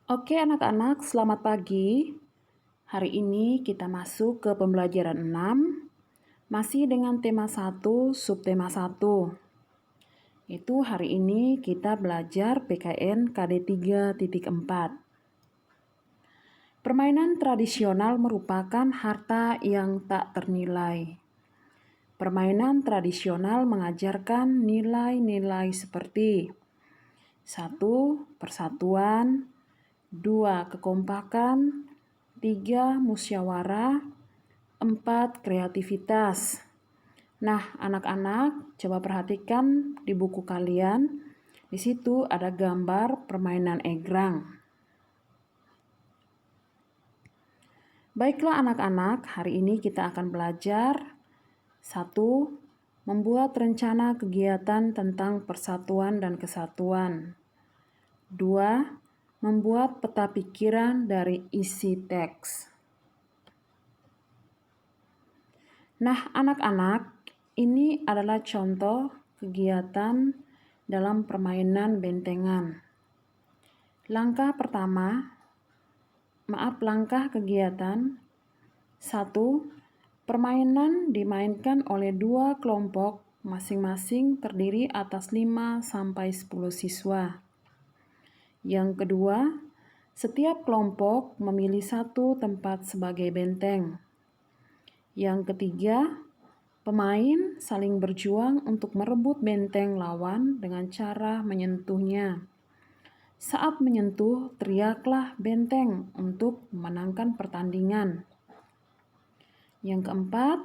Oke anak-anak, selamat pagi. Hari ini kita masuk ke pembelajaran 6, masih dengan tema 1, subtema 1. Itu hari ini kita belajar PKN KD 3.4. Permainan tradisional merupakan harta yang tak ternilai. Permainan tradisional mengajarkan nilai-nilai seperti 1. Persatuan, 2. Kekompakan, 3. Musyawarah, 4. Kreativitas. Nah, anak-anak, coba perhatikan di buku kalian. Di situ ada gambar permainan egrang. Baiklah anak-anak, hari ini kita akan belajar 1. Membuat rencana kegiatan tentang persatuan dan kesatuan. 2. Membuat peta pikiran dari isi teks. Nah, anak-anak, ini adalah contoh kegiatan dalam permainan bentengan. Langkah kegiatan 1. Permainan dimainkan oleh 2 kelompok masing-masing terdiri atas 5-10 siswa. Yang kedua, setiap kelompok memilih 1 tempat sebagai benteng. Yang ketiga, pemain saling berjuang untuk merebut benteng lawan dengan cara menyentuhnya. Saat menyentuh, teriaklah benteng untuk memenangkan pertandingan. Yang keempat,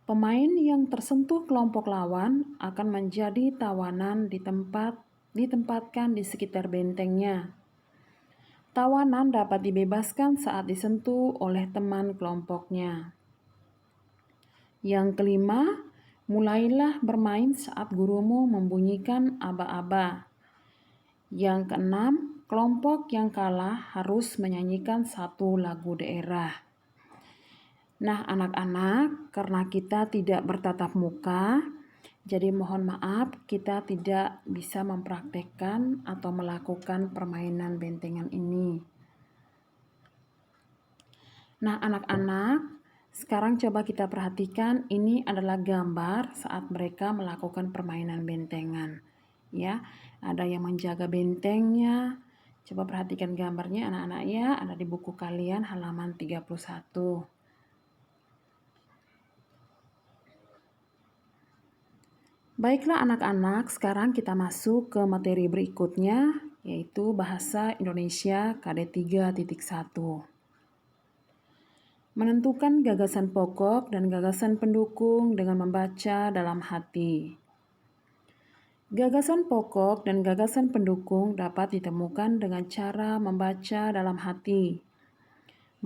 pemain yang tersentuh kelompok lawan akan menjadi tawanan ditempatkan di sekitar bentengnya. Tawanan dapat dibebaskan saat disentuh oleh teman kelompoknya. Yang kelima, mulailah bermain saat gurumu membunyikan aba-aba. Yang keenam, kelompok yang kalah harus menyanyikan 1 lagu daerah. Nah, anak-anak, karena kita tidak bertatap muka, jadi mohon maaf kita tidak bisa mempraktekkan atau melakukan permainan bentengan ini. Nah, anak-anak, sekarang coba kita perhatikan, ini adalah gambar saat mereka melakukan permainan bentengan. Ya, ada yang menjaga bentengnya. Coba perhatikan gambarnya anak-anak ya, ada di buku kalian halaman 31. Baiklah anak-anak, sekarang kita masuk ke materi berikutnya, yaitu Bahasa Indonesia KD 3.1. Menentukan gagasan pokok dan gagasan pendukung dengan membaca dalam hati. Gagasan pokok dan gagasan pendukung dapat ditemukan dengan cara membaca dalam hati.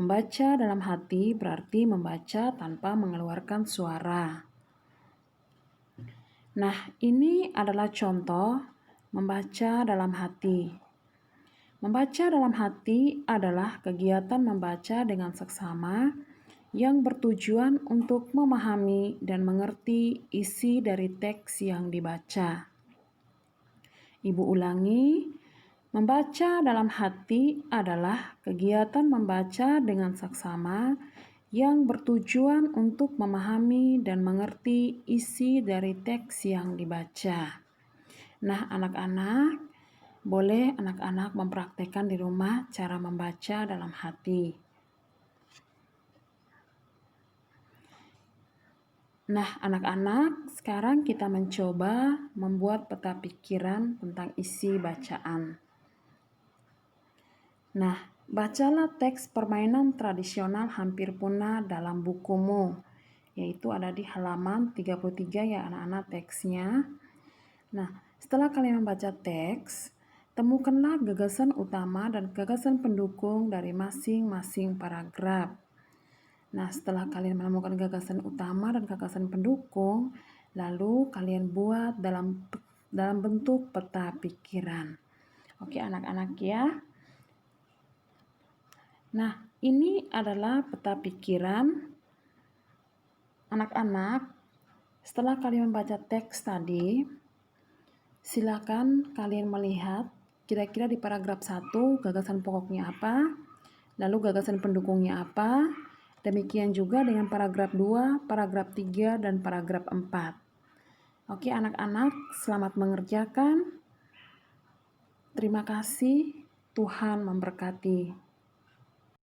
Membaca dalam hati berarti membaca tanpa mengeluarkan suara. Nah, ini adalah contoh membaca dalam hati. Membaca dalam hati adalah kegiatan membaca dengan seksama yang bertujuan untuk memahami dan mengerti isi dari teks yang dibaca. Ibu ulangi, membaca dalam hati adalah kegiatan membaca dengan seksama yang bertujuan untuk memahami dan mengerti isi dari teks yang dibaca. Nah, anak-anak, boleh anak-anak mempraktekkan di rumah cara membaca dalam hati. Nah, anak-anak, sekarang kita mencoba membuat peta pikiran tentang isi bacaan. Nah, bacalah teks permainan tradisional hampir punah dalam bukumu, yaitu ada di halaman 33 ya anak-anak teksnya. Nah, setelah kalian membaca teks, temukanlah gagasan utama dan gagasan pendukung dari masing-masing paragraf. Nah, setelah kalian menemukan gagasan utama dan gagasan pendukung, lalu kalian buat dalam bentuk peta pikiran. Oke, anak-anak ya. Nah, ini adalah peta pikiran anak-anak. Setelah kalian membaca teks tadi, silakan kalian melihat kira-kira di paragraf 1 gagasan pokoknya apa, lalu gagasan pendukungnya apa. Demikian juga dengan paragraf 2, paragraf 3, dan paragraf 4. Oke anak-anak, selamat mengerjakan. Terima kasih, Tuhan memberkati.